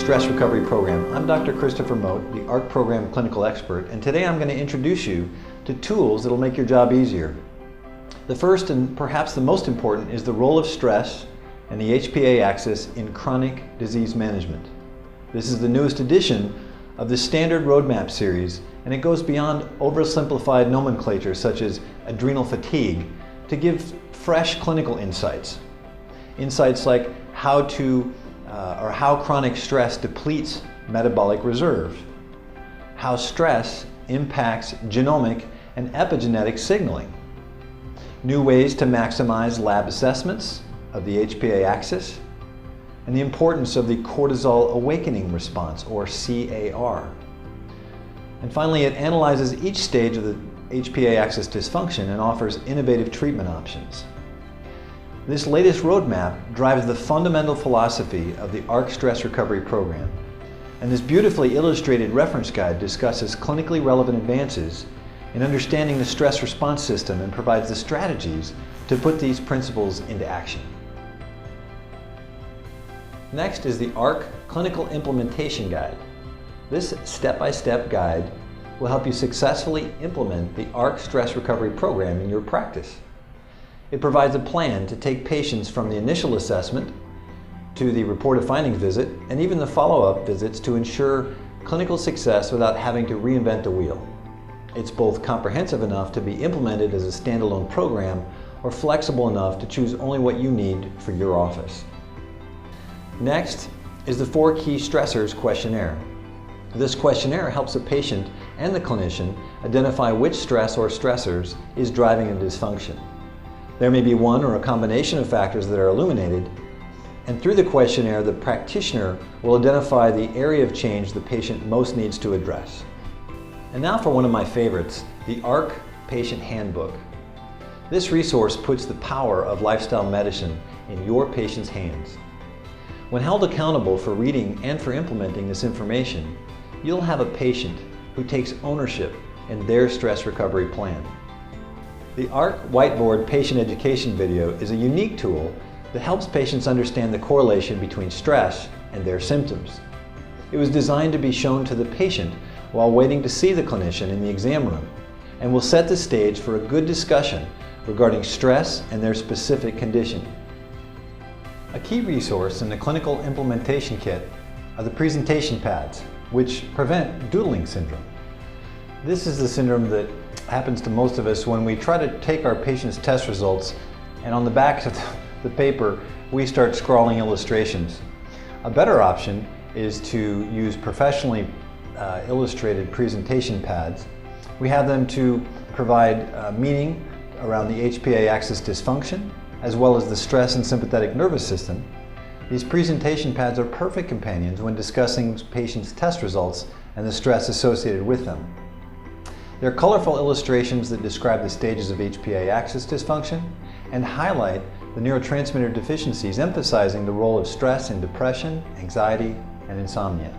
Stress Recovery Program. I'm Dr. Christopher Moat, the ARC Program Clinical Expert, and today I'm going to introduce you to tools that will make your job easier. The first and perhaps the most important is the role of stress and the HPA axis in chronic disease management. This is the newest edition of the standard roadmap series, and it goes beyond oversimplified nomenclature such as adrenal fatigue to give fresh clinical insights. Insights like how chronic stress depletes metabolic reserve, how stress impacts genomic and epigenetic signaling, new ways to maximize lab assessments of the HPA axis, and the importance of the cortisol awakening response, or CAR. And finally, it analyzes each stage of the HPA axis dysfunction and offers innovative treatment options. This latest roadmap drives the fundamental philosophy of the ARC Stress Recovery Program. And this beautifully illustrated reference guide discusses clinically relevant advances in understanding the stress response system and provides the strategies to put these principles into action. Next is the ARC Clinical Implementation Guide. This step-by-step guide will help you successfully implement the ARC Stress Recovery Program in your practice. It provides a plan to take patients from the initial assessment to the reported findings visit and even the follow-up visits to ensure clinical success without having to reinvent the wheel. It's both comprehensive enough to be implemented as a standalone program or flexible enough to choose only what you need for your office. Next is the 4 Key Stressors Questionnaire. This questionnaire helps a patient and the clinician identify which stress or stressors is driving a dysfunction. There may be one or a combination of factors that are illuminated, and through the questionnaire, the practitioner will identify the area of change the patient most needs to address. And now for one of my favorites, the ARC Patient Handbook. This resource puts the power of lifestyle medicine in your patient's hands. When held accountable for reading and for implementing this information, you'll have a patient who takes ownership in their stress recovery plan. The ARC Whiteboard Patient Education video is a unique tool that helps patients understand the correlation between stress and their symptoms. It was designed to be shown to the patient while waiting to see the clinician in the exam room, and will set the stage for a good discussion regarding stress and their specific condition. A key resource in the clinical implementation kit are the presentation pads, which prevent doodling syndrome. This is the syndrome that happens to most of us when we try to take our patient's test results, and on the back of the paper we start scrawling illustrations. A better option is to use professionally illustrated presentation pads. We have them to provide meaning around the HPA axis dysfunction, as well as the stress and sympathetic nervous system. These presentation pads are perfect companions when discussing patients' test results and the stress associated with them. They're colorful illustrations that describe the stages of HPA axis dysfunction and highlight the neurotransmitter deficiencies, emphasizing the role of stress in depression, anxiety, and insomnia.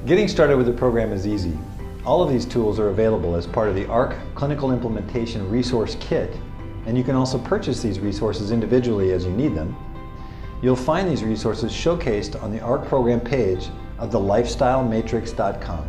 Getting started with the program is easy. All of these tools are available as part of the ARC Clinical Implementation Resource Kit, and you can also purchase these resources individually as you need them. You'll find these resources showcased on the ARC program page of thelifestylematrix.com.